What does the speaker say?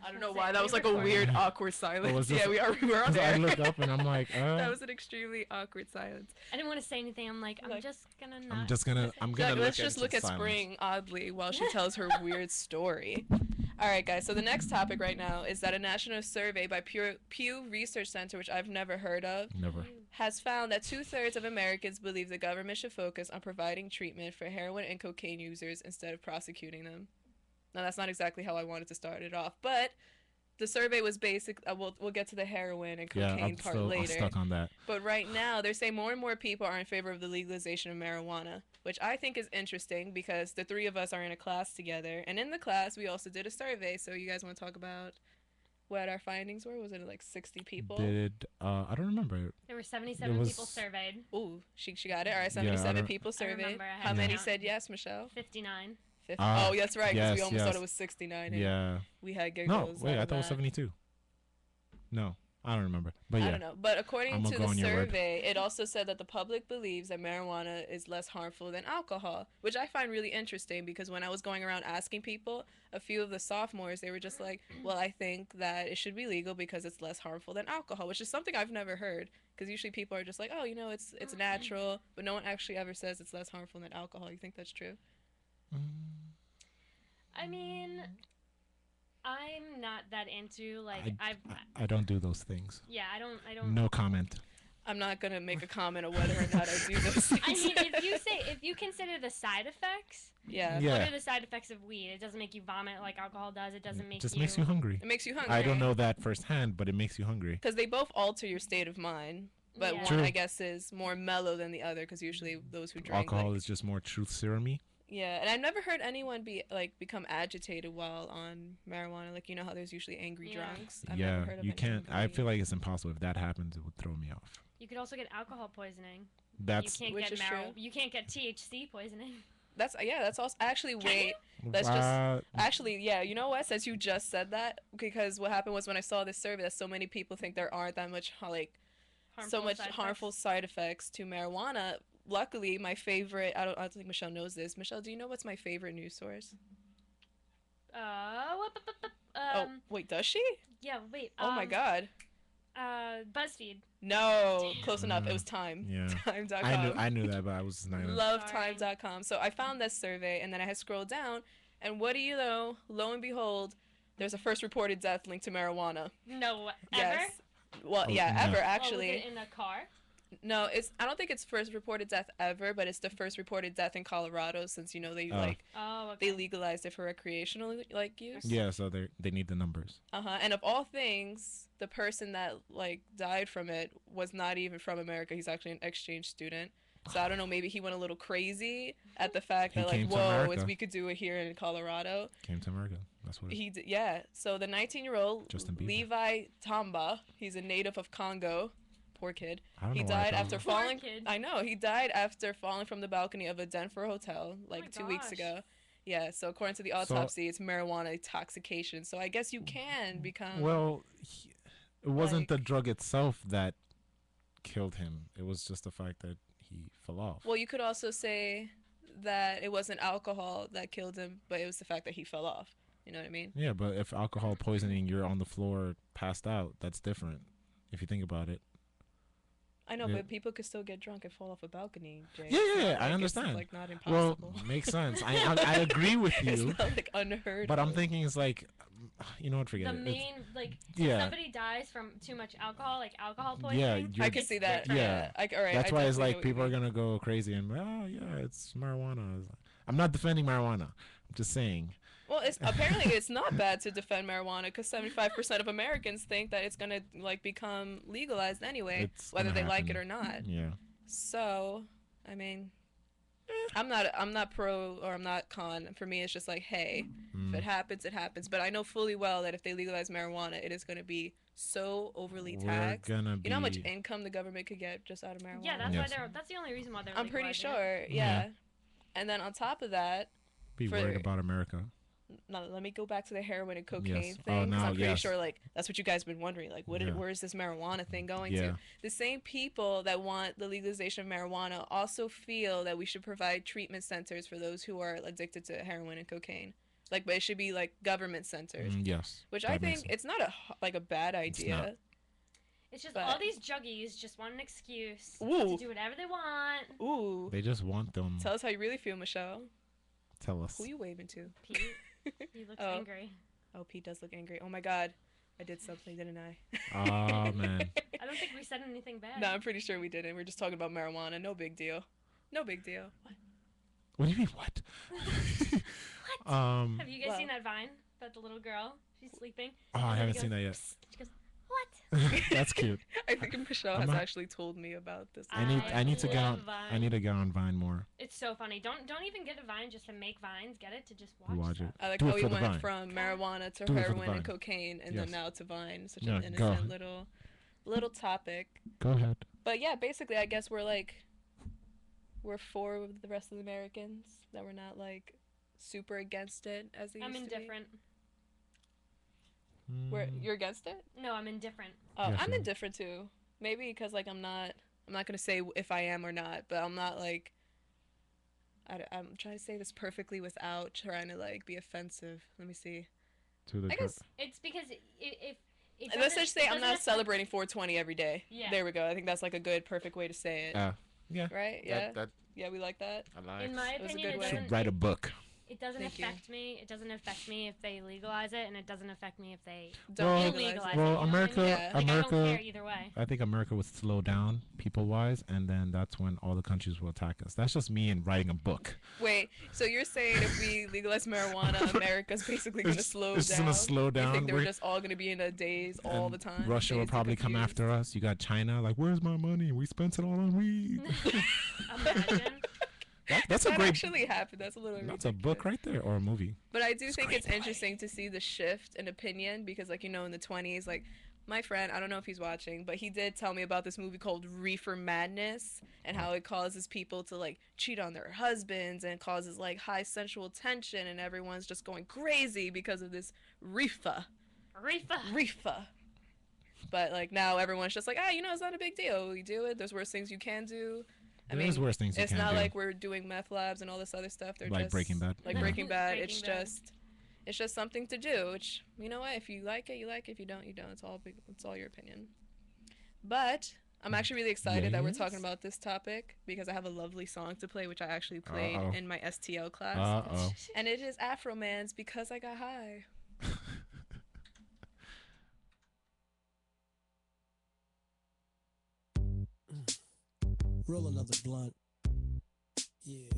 I don't know why that was like a weird, awkward silence. Yeah, we're on I air. look up and I'm like, That was an extremely awkward silence. I didn't want to say anything. I'm like, I'm just gonna not. I'm gonna let's just look at Spring oddly while she tells her weird story. All right, guys. So the next topic right now is that a national survey by Pew Research Center, which I've never heard of, has found that 2/3 of Americans believe the government should focus on providing treatment for heroin and cocaine users instead of prosecuting them. Now, that's not exactly how I wanted to start it off, but the survey was basic. We'll get to the heroin and cocaine part later. I'm stuck on that. But right now, they're saying more and more people are in favor of the legalization of marijuana, which I think is interesting because the three of us are in a class together. And in the class, we also did a survey. So you guys want to talk about what our findings were? Was it like 60 people? I don't remember. There were 77 people surveyed. Ooh, she got it. All right, 77 people surveyed. How many said yes, Michelle? 59. Oh, that's right, because we almost thought it was 69. Yeah. We had giggles. No, wait, I thought it was 72. No, I don't remember. But I don't know. But according to the survey, it also said that the public believes that marijuana is less harmful than alcohol, which I find really interesting because when I was going around asking people, a few of the sophomores, they were just like, well, I think that it should be legal because it's less harmful than alcohol, which is something I've never heard. Because usually people are just like, oh, it's natural, but no one actually ever says it's less harmful than alcohol. You think that's true? I mean, I'm not that into I don't do those things. Yeah, I don't. No comment. I'm not gonna make a comment on whether or not I do those things. I mean, if you consider the side effects. Yeah. What are the side effects of weed? It doesn't make you vomit like alcohol does. It doesn't make makes you hungry. It makes you hungry. I don't know that firsthand, but it makes you hungry. Because they both alter your state of mind. But one, I guess, is more mellow than the other because usually those who drink alcohol is just more truth serum-y. Yeah, and I've never heard anyone become agitated while on marijuana. Like, how there's usually angry drunks. I've never heard of you can't. I feel like it's impossible. If that happens, it would throw me off. You could also get alcohol poisoning. Which is true. You can't get THC poisoning. That's also actually wait. Let's just actually you know what? Since you just said that, because what happened was when I saw this survey that so many people think there aren't that much harmful side effects to marijuana. Luckily, my favorite, I don't think Michelle knows this. Michelle, do you know what's my favorite news source? Oh, wait, does she? Yeah, wait. Oh my God. BuzzFeed. No, close enough. It was Time. Yeah. Time.com. I knew that, but I was not. Love Time.com. So I found this survey, and then I had scrolled down, and what do you know? Lo and behold, there's a first reported death linked to marijuana. No, ever? Yes. Well, ever, actually. Was it in a car? No, I don't think it's first reported death ever, but it's the first reported death in Colorado since they they legalized it for recreational use. Yeah, so they need the numbers. And of all things, the person that died from it was not even from America. He's actually an exchange student. So I don't know, maybe he went a little crazy at the fact that whoa, we could do it here in Colorado. Came to America. That's what he did. Yeah. So the 19-year-old Levi Tamba, he's a native of Congo. Poor kid. He died after falling. I know. He died after falling from the balcony of a Denver hotel 2 weeks ago. Yeah. So according to the autopsy, it's marijuana intoxication. So I guess you can become. Well, it wasn't the drug itself that killed him. It was just the fact that he fell off. Well, you could also say that it wasn't alcohol that killed him, but it was the fact that he fell off. You know what I mean? Yeah, but if alcohol poisoning, you're on the floor passed out, that's different. If you think about it. I know, but people could still get drunk and fall off a balcony, Jay. Yeah, I understand. It's not impossible. Well, makes sense. I agree with you. It's not unheard but I'm thinking it's you know what, forget it. If somebody dies from too much alcohol, alcohol poisoning. Yeah, I can see that. Yeah. All right. That's why it's people are going to go crazy and, it's marijuana. I'm not defending marijuana. I'm just saying. Well, apparently it's not bad to defend marijuana because 75% of Americans think that it's gonna become legalized anyway, whether they like it or not. Yeah. So, I mean, I'm not pro or I'm not con. For me, it's just hey, if it happens, it happens. But I know fully well that if they legalize marijuana, it is gonna be so overly taxed. You know how much income the government could get just out of marijuana? Yeah, that's the only reason why they're. I'm pretty sure. Yeah. And then on top of that, be worried about America. No, let me go back to the heroin and cocaine thing. I'm pretty sure that's what you guys have been wondering. Where is this marijuana thing going to? The same people that want the legalization of marijuana also feel that we should provide treatment centers for those who are addicted to heroin and cocaine. Like, but it should be like government centered. Yes. Which I think it's not a bad idea. It's just all these juggies just want an excuse to do whatever they want. Ooh. They just want them. Tell us how you really feel, Michelle. Tell us. Who you waving to? Pete. He looks angry. Oh, Pete does look angry. Oh my God. I did something, didn't I? Oh, man. I don't think we said anything bad. No, I'm pretty sure we didn't. We're just talking about marijuana. No big deal. No big deal. What? What do you mean, what? What? Have you guys seen that Vine about the little girl? She's sleeping. Oh, I haven't seen that yet. She goes, what? That's cute. I think Michelle has actually told me about this. I need to get on. Vine. I need to get on Vine more. It's so funny. Don't even get a Vine just to make Vines. Get it to just watch it. I like how we went from marijuana to heroin and cocaine, and then now to Vine. Such an innocent little topic. Go ahead. But yeah, basically, I guess we're for the rest of the Americans, that we're not like super against it as they used to be. I'm indifferent. You're against it? No, I'm indifferent. Oh, I'm indifferent too. Maybe because like I'm not gonna say if I am or not, but I'm not like. I'm trying to say this perfectly without trying to like be offensive. Let me see. I guess it's because if let's just say I'm not celebrating 420 every day. Yeah. There we go. I think that's like a good, perfect way to say it. Yeah. Right? Yeah. Yeah, we like that. I like. In my opinion, it should write a book. It doesn't affect me. It doesn't affect me if they legalize it, and it doesn't affect me if they don't legalize it. Well, America, I don't care either way. I think America would slow down people-wise, and then that's when all the countries will attack us. That's just me in writing a book. Wait, so you're saying if we legalize marijuana, America's basically going to slow down? It's going to slow down. You think we're just all going to be in a daze all the time? Russia will probably come after us. You got China, like, where's my money? We spent it all on weed. Imagine. That's a great. Actually happened. That's a little. That's a book right there, or a movie. But I do think it's interesting to see the shift in opinion because, like, in the 20s, like, my friend, I don't know if he's watching, but he did tell me about this movie called Reefer Madness and how it causes people to like cheat on their husbands and causes like high sensual tension and everyone's just going crazy because of this reefer. But like now everyone's just like, it's not a big deal. We do it. There's worse things you can do. There's worse things you can do. It's not like we're doing meth labs and all this other stuff. They're like just Breaking Bad. Like Breaking Bad. It's just something to do. Which, you know what? If you like it, you like it. If you don't, you don't. It's all your opinion. But I'm actually really excited that we're talking about this topic because I have a lovely song to play, which I actually played in my STL class. And it is Afro Man's Because I Got High. Roll another blunt. Yeah.